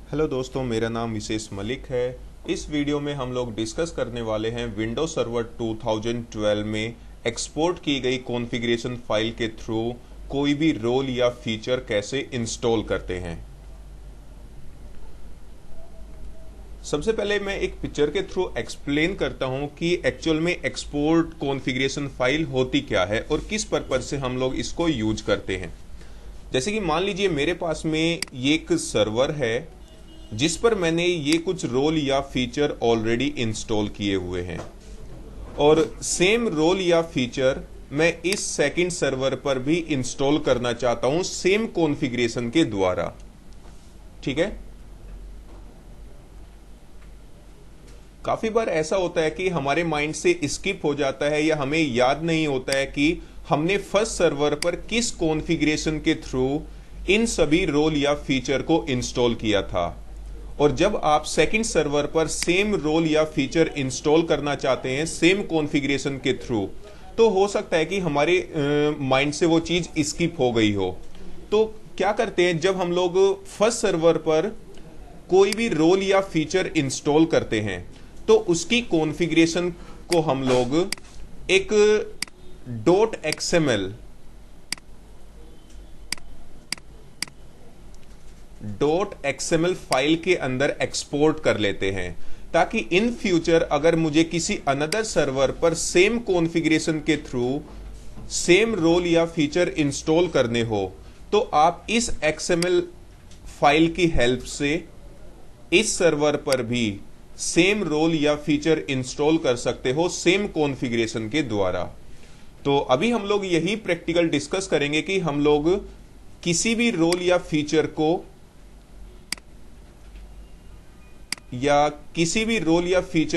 Hello दोस्तों, मेरा नाम विशेष मलिक है। इस वीडियो में हम लोग डिस्कस करने वाले हैं विंडोज सर्वर 2012 में एक्सपोर्ट की गई कॉन्फ़िगरेशन फाइल के थ्रू कोई भी रोल या फीचर कैसे इंस्टॉल करते हैं। सबसे पहले मैं एक पिक्चर के थ्रू एक्सप्लेन करता हूं कि एक्चुअल में एक्सपोर्ट कॉन्फ़िगरेशन फाइल होती क्या है और किस पर्पज से हम लोग इसको यूज करते हैं। जैसे कि मान लीजिए मेरे पास में ये एक सर्वर है जिस पर मैंने ये कुछ रोल या फीचर ऑलरेडी इंस्टॉल किए हुए हैं और सेम रोल या फीचर मैं इस सेकंड सर्वर पर भी इंस्टॉल करना चाहता हूं सेम कॉन्फ़िगरेशन के द्वारा। ठीक है। काफी बार ऐसा होता है कि हमारे माइंड से स्किप हो जाता है या हमें याद नहीं होता है कि हमने फर्स्ट सर्वर पर किस कॉन्फ़िगरेशन के थ्रू इन सभी रोल या फीचर को इंस्टॉल किया था। और जब आप सेकंड सर्वर पर सेम रोल या फीचर इंस्टॉल करना चाहते हैं सेम कॉन्फ़िगरेशन के थ्रू, तो हो सकता है कि हमारे माइंड से वो चीज स्किप हो गई हो। तो क्या करते हैं, जब हम लोग फर्स्ट सर्वर पर कोई भी रोल या फीचर इंस्टॉल करते हैं तो उसकी कॉन्फ़िगरेशन को हम लोग एक .xml फाइल के अंदर एक्सपोर्ट कर लेते हैं, ताकि इन फ्यूचर अगर मुझे किसी अनदर सर्वर पर सेम कॉन्फ़िगरेशन के थ्रू सेम रोल या फीचर इंस्टॉल करने हो तो आप इस XML फाइल की हेल्प से इस सर्वर पर भी सेम रोल या फीचर इंस्टॉल कर सकते हो सेम कॉन्फ़िगरेशन के द्वारा। तो अभी हम लोग यही प्रैक्टिकल डिस्कस करेंगे कि हम लोग किसी भी रोल या फीचर को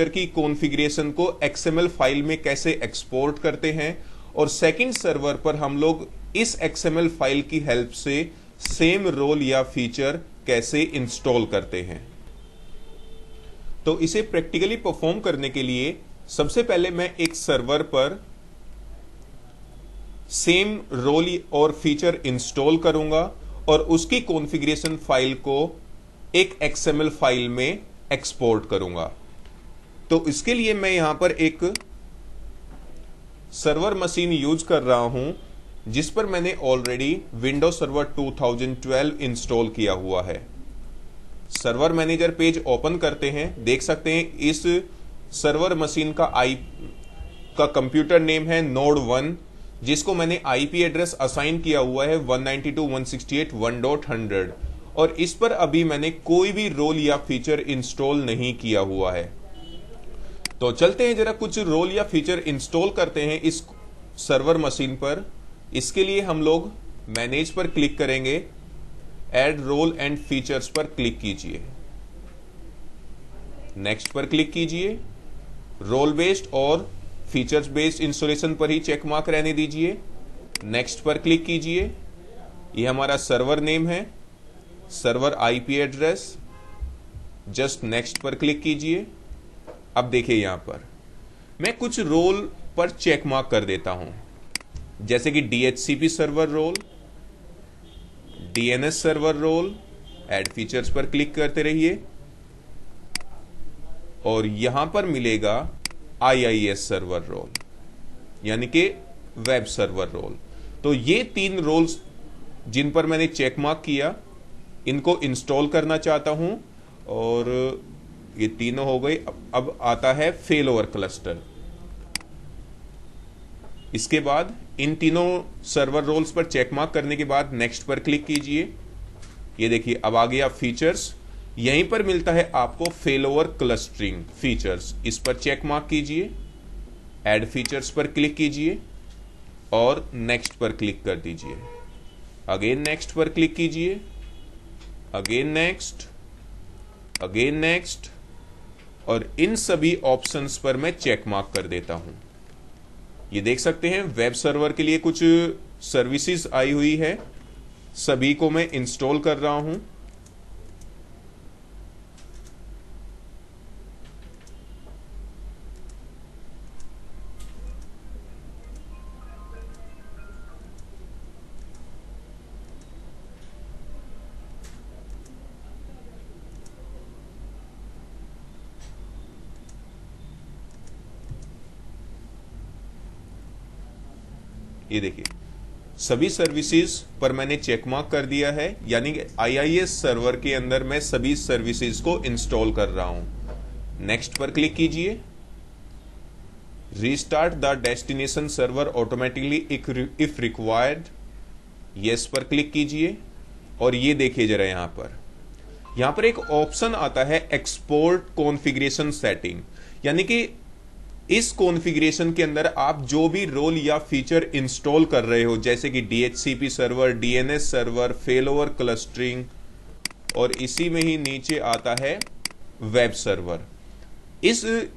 की कॉन्फ़िगरेशन को XML फाइल में कैसे एक्सपोर्ट करते हैं और सेकंड सर्वर पर हम लोग इस XML फाइल की हेल्प से सेम रोल या फीचर कैसे इंस्टॉल करते हैं। तो इसे प्रैक्टिकली परफॉर्म करने के लिए सबसे पहले मैं एक सर्वर पर सेम रोल और फीचर इंस्टॉल करूंगा और उसकी कॉन्फ़िगरेशन फाइल को एक XML फाइल में एक्सपोर्ट करूंगा। तो इसके लिए मैं यहां पर एक सर्वर मशीन यूज कर रहा हूं जिस पर मैंने ऑलरेडी विंडोज सर्वर 2012 इंस्टॉल किया हुआ है। सर्वर मैनेजर पेज ओपन करते हैं, देख सकते हैं इस सर्वर मशीन का कंप्यूटर नेम है Node1, जिसको मैंने आईपी एड्रेस असाइन किया हुआ है 192.168.1.100 और इस पर अभी मैंने कोई भी रोल या फीचर इंस्टॉल नहीं किया हुआ है। तो चलते हैं जरा कुछ रोल या फीचर इंस्टॉल करते हैं इस सर्वर मशीन पर। इसके लिए हम लोग मैनेज पर क्लिक करेंगे, ऐड रोल एंड फीचर्स पर क्लिक कीजिए, नेक्स्ट पर क्लिक कीजिए, रोल बेस्ड और फीचर्स बेस्ड इंस्टॉलेशन पर ही चेक मार्क रहने दीजिए, नेक्स्ट पर क्लिक कीजिए। यह हमारा सर्वर नेम है, server IP address, just next पर क्लिक कीजिए। अब देखिए यहां पर मैं कुछ रोल पर चेक मार्क कर देता हूं, जैसे कि DHCP server role, DNS server role. Add features पर क्लिक करते रहिए और यहां पर मिलेगा IIS सर्वर रोल, यानी कि वेब सर्वर रोल। तो ये तीन रोल्स जिन पर मैंने चेक मार्क किया, इनको इंस्टॉल करना चाहता हूं और ये तीनों हो गए। अब आता है फेल ओवर क्लस्टर। इसके बाद इन तीनों सर्वर रोल्स पर चेक मार्क करने के बाद नेक्स्ट पर क्लिक कीजिए। ये देखिए अब आ गया फीचर्स, यहीं पर मिलता है आपको फेल ओवर क्लस्टरिंग फीचर्स, इस पर चेक मार्क कीजिए, ऐड फीचर्स पर क्लिक कीजिए और नेक्स्ट पर क्लिक कर दीजिए। अगेन नेक्स्ट पर क्लिक कीजिए, अगेन नेक्स्ट, अगेन नेक्स्ट और इन सभी ऑप्शंस पर मैं चेक मार्क कर देता हूं। ये देख सकते हैं वेब सर्वर के लिए कुछ सर्विसेज आई हुई है, सभी को मैं इंस्टॉल कर रहा हूं। ये देखिए सभी सर्विसेज पर मैंने चेक मार्क कर दिया है, यानी कि IIS सर्वर के अंदर मैं सभी सर्विसेज को इंस्टॉल कर रहा हूं। नेक्स्ट पर क्लिक कीजिए। Restart the destination server automatically if required, yes पर क्लिक कीजिए। और ये देखिए जरा यहां पर एक ऑप्शन आता है एक्सपोर्ट कॉन्फ़िगरेशन सेटिंग, यानी कि इस कॉन्फ़िगरेशन के अंदर आप जो भी रोल या फीचर इंस्टॉल कर रहे हो, जैसे कि DHCP server, DNS server, failover clustering, और इसी में ही नीचे आता है वेब सर्वर,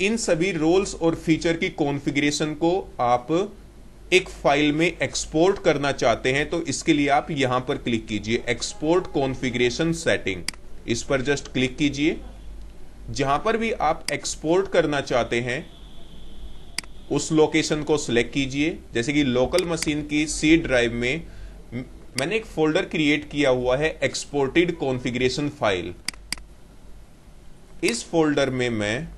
इन सभी रोल्स और फीचर की कॉन्फ़िगरेशन को आप एक फाइल में एक्सपोर्ट करना चाहते हैं, तो इसके लिए आप यहां पर क्लिक कीजिए एक्सपोर्ट कॉन्फ़िगरेशन सेटिंग, इस पर जस्ट क्लिक कीजिए। जहां पर भी आप एक्सपोर्ट करना चाहते हैं उस लोकेशन को सिलेक्ट कीजिए। जैसे कि लोकल मशीन की C ड्राइव में मैंने एक फोल्डर क्रिएट किया हुआ है एक्सपोर्टेड कॉन्फ़िगरेशन फाइल। इस फोल्डर में मैं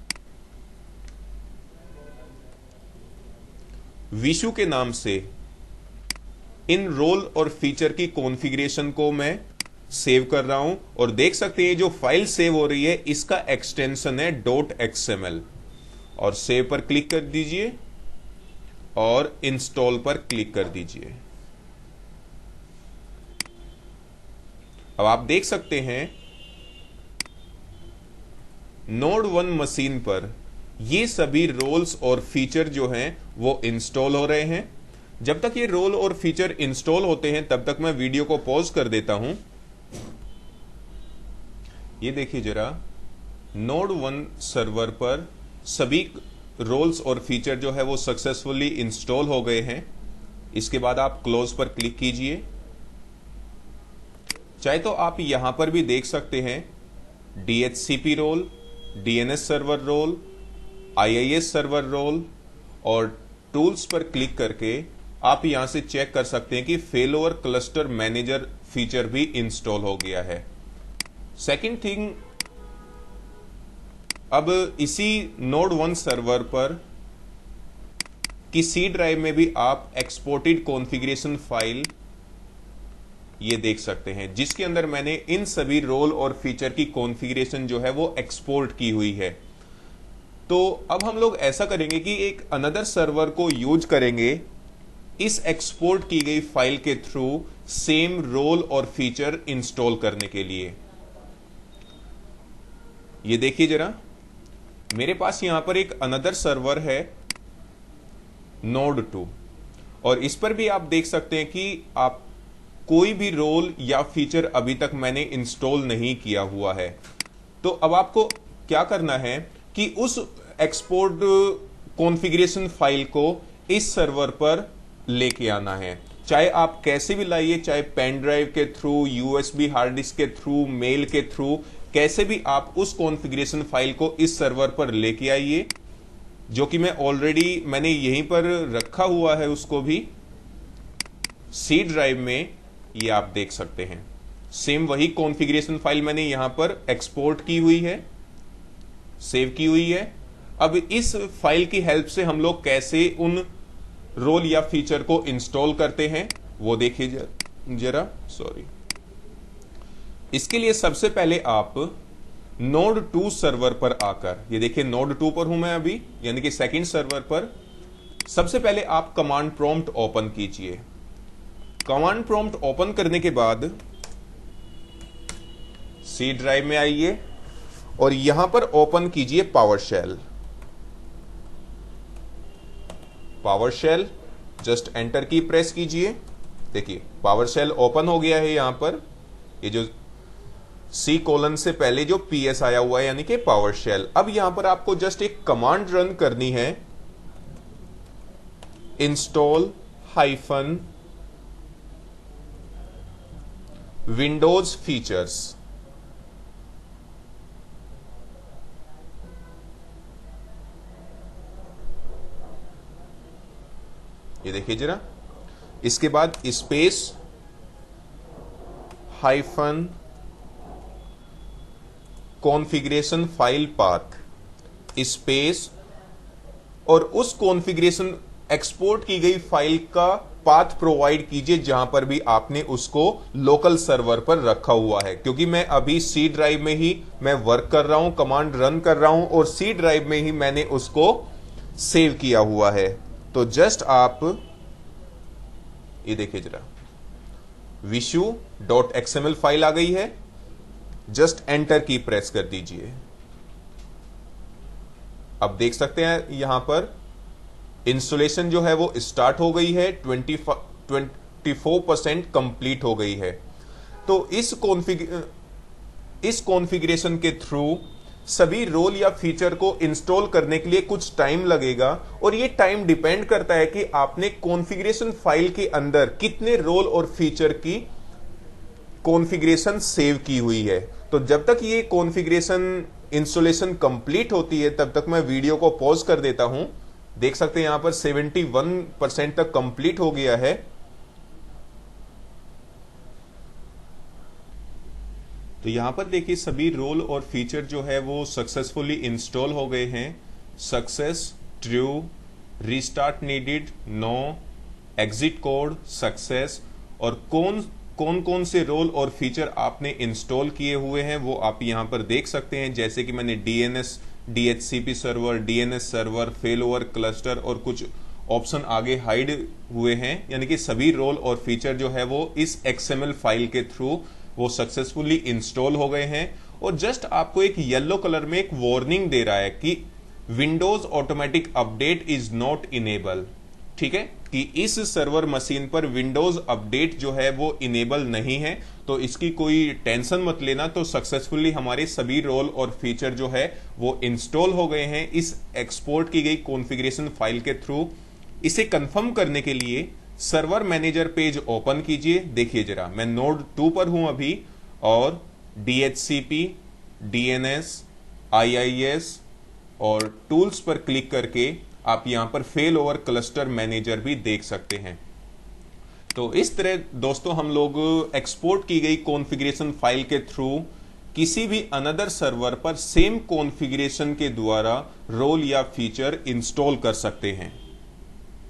विशु के नाम से इन रोल और फीचर की कॉन्फ़िगरेशन को मैं सेव कर रहा हूं, और देख सकते हैं जो फाइल सेव हो रही है इसका एक्सटेंशन है .xml, और सेव पर क्लिक कर दीजिए और इंस्टॉल पर क्लिक कर दीजिए। अब आप देख सकते हैं नोड 1 मशीन पर ये सभी रोल्स और फीचर जो हैं वो इंस्टॉल हो रहे हैं। जब तक ये रोल और फीचर इंस्टॉल होते हैं तब तक मैं वीडियो को पॉज कर देता हूं। ये देखिए जरा नोड 1 सर्वर पर सभी रोल्स और फीचर जो है वो सक्सेसफुली इंस्टॉल हो गए हैं। इसके बाद आप क्लोज पर क्लिक कीजिए। चाहे तो आप यहां पर भी देख सकते हैं DHCP role, DNS server role, IIS server role, और टूल्स पर क्लिक करके आप यहां से चेक कर सकते हैं कि फेलोवर क्लस्टर मैनेजर फीचर भी इंस्टॉल हो गया है। सेकंड थिंग, अब इसी नोड 1 सर्वर पर की C ड्राइव में भी आप एक्सपोर्टेड कॉन्फ़िगरेशन फाइल ये देख सकते हैं, जिसके अंदर मैंने इन सभी रोल और फीचर की कॉन्फ़िगरेशन जो है वो एक्सपोर्ट की हुई है। तो अब हम लोग ऐसा करेंगे कि एक अनदर सर्वर को यूज करेंगे इस एक्सपोर्ट की गई फाइल के थ्रू सेम रोल और फीचर इंस्टॉल करने के लिए। ये देखिए जरा मेरे पास यहां पर एक अनदर सर्वर है नोड 2, और इस पर भी आप देख सकते हैं कि आप कोई भी रोल या फीचर अभी तक मैंने इंस्टॉल नहीं किया हुआ है। तो अब आपको क्या करना है कि उस एक्सपोर्ट कॉन्फ़िगरेशन फाइल को इस सर्वर पर लेके आना है। चाहे आप कैसे भी लाइए, चाहे पेन ड्राइव के थ्रू, USB हार्ड डिस्क के थ्रू, मेल के थ्रू, कैसे भी आप उस कॉन्फ़िगरेशन फाइल को इस सर्वर पर लेके आइए, जो कि मैंने यहीं पर रखा हुआ है उसको भी C ड्राइव में। ये आप देख सकते हैं सेम वही कॉन्फ़िगरेशन फाइल मैंने यहां पर एक्सपोर्ट की हुई है, सेव की हुई है। अब इस फाइल की हेल्प से हम लोग कैसे उन रोल या फीचर को इंस्टॉल करते हैं वो देखिए जरा। सॉरी, इसके लिए सबसे पहले आप नोड 2 सर्वर पर आकर, ये देखिए नोड 2 पर हूं मैं अभी, यानी कि सेकंड सर्वर पर। सबसे पहले आप कमांड प्रॉम्प्ट ओपन कीजिए। कमांड प्रॉम्प्ट ओपन करने के बाद C ड्राइव में आइए और यहां पर ओपन कीजिए पावरशेल। पावरशेल जस्ट एंटर की प्रेस कीजिए। देखिए पावरशेल ओपन हो गया है। यहां पर ये जो C: से पहले जो PS आया हुआ है, यानी कि पावरशेल। अब यहां पर आपको जस्ट एक कमांड रन करनी है, इंस्टॉल -विंडोज फीचर्स। ये देखिए जरा, इसके बाद space configuration file path space, और उस कॉन्फ़िगरेशन एक्सपोर्ट की गई फाइल का पाथ प्रोवाइड कीजिए जहां पर भी आपने उसको लोकल सर्वर पर रखा हुआ है, क्योंकि मैं अभी सी ड्राइव में ही मैं वर्क कर रहा हूं, कमांड रन कर रहा हूं और सी ड्राइव में ही मैंने उसको सेव किया हुआ है। तो जस्ट आप ये देखिए जरा, विशु.xml फाइल आ गई है, जस्ट एंटर की प्रेस कर दीजिए। अब देख सकते हैं यहां पर इंस्टॉलेशन जो है वो स्टार्ट हो गई है, 24% कंप्लीट हो गई है। तो इस कॉन्फ़िगरेशन के थ्रू सभी रोल या फीचर को इंस्टॉल करने के लिए कुछ टाइम लगेगा, और ये टाइम डिपेंड करता है कि आपने कॉन्फ़िगरेशन फाइल के अंदर कितने रोल और फीचर की कॉन्फ़िगरेशन सेव की हुई है। तो जब तक ये कॉन्फ़िगरेशन इंस्टॉलेशन कंप्लीट होती है तब तक मैं वीडियो को पॉज कर देता हूं। देख सकते हैं यहां पर 71% तक कंप्लीट हो गया है। तो यहां पर देखिए सभी रोल और फीचर जो है वो सक्सेसफुली इंस्टॉल हो गए हैं। Success, true, restart needed, no, exit code, success, और कौन कौन से रोल और फीचर आपने इंस्टॉल किए हुए हैं वो आप यहां पर देख सकते हैं। जैसे कि मैंने DNS, DHCP server, DNS server, fail over cluster और कुछ ऑप्शन आगे हाइड हुए हैं, यानी कि सभी रोल और फीचर जो है वो इस XML फाइल के थ्रू वो सक्सेसफुली इंस्टॉल हो गए हैं। और जस्ट आपको एक येलो कलर में एक वार्निंग दे रहा है कि Windows automatic update is not enable. ठीक है, कि इस सर्वर मशीन पर विंडोज अपडेट जो है वो इनेबल नहीं है, तो इसकी कोई टेंशन मत लेना। तो सक्सेसफुली हमारे सभी रोल और फीचर जो है वो इंस्टॉल हो गए हैं इस एक्सपोर्ट की गई कॉन्फ़िगरेशन फाइल के थ्रू। इसे कंफर्म करने के लिए सर्वर मैनेजर पेज ओपन कीजिए। देखिए जरा, मैं नोड 2 पर हूं अभी, और DHCP, DNS, IIS और टूल्स पर क्लिक करके आप यहां पर फेल ओवर क्लस्टर मैनेजर भी देख सकते हैं। तो इस तरह दोस्तों हम लोग एक्सपोर्ट की गई कॉन्फ़िगरेशन फाइल के थ्रू किसी भी अनदर सर्वर पर सेम कॉन्फ़िगरेशन के द्वारा रोल या फीचर इंस्टॉल कर सकते हैं।